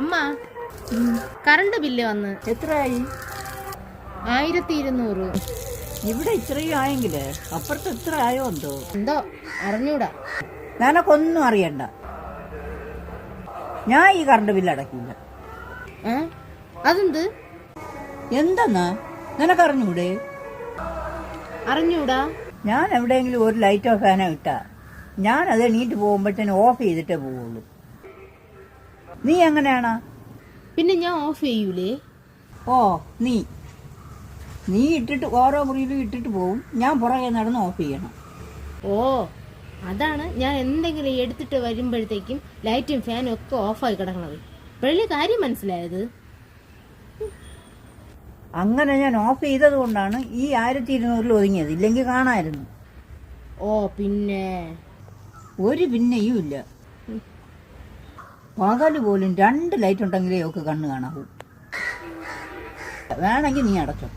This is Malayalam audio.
അമ്മ കറണ്ട് ബില്ല് വന്ന് എത്രയായി? 1200. ഇവിടെ ഇത്രയും ആയെങ്കിലേ അപ്പുറത്ത് എത്ര ആയോ എന്തോ എന്തോ അറിഞ്ഞൂടാ. നിനക്കൊന്നും അറിയണ്ട. ഞാൻ ഈ കറണ്ട് ബില്ല് അടക്കില്ല. അതെന്ത്? എന്തെന്നാ നിനക്കറിഞ്ഞൂടെ? അറിഞ്ഞൂടാ. ഞാൻ എവിടെയെങ്കിലും ഒരു ലൈറ്റോ ഫാനോ ഇട്ടാ ഞാൻ അത് എണീറ്റ് പോകുമ്പോഴത്തേന് ഓഫ് ചെയ്തിട്ടേ പോവുള്ളൂ. നീ എങ്ങനെയാണാ? പിന്നെ ഞാൻ ഓഫ് ചെയ്യൂലേ? ഓ നീ ഇട്ടിട്ട് ഓരോ മുറിയിലും ഇട്ടിട്ട് പോവും, ഞാൻ പുറകെ നടന്ന് ഓഫ് ചെയ്യണം. ഓ അതാണ് ഞാൻ എന്തെങ്കിലും എടുത്തിട്ട് വരുമ്പോഴത്തേക്കും ലൈറ്റും ഫാനും ഒക്കെ ഓഫായി കിടക്കണത്. ഇപ്പോഴല്ലേ കാര്യം മനസ്സിലായത്? അങ്ങനെ ഞാൻ ഓഫ് ചെയ്തത് കൊണ്ടാണ് ഈ 1200 ഒതുങ്ങിയത്, ഇല്ലെങ്കിൽ കാണാമായിരുന്നു. ഓ പിന്നെ ഒരു പിന്നെയും ഇല്ല. പകല് പോലും 2 ലൈറ്റ് ഉണ്ടെങ്കിലേ ഒക്കെ കണ്ണ് കാണാവൂ. വേണമെങ്കിൽ നീ അടച്ചോ.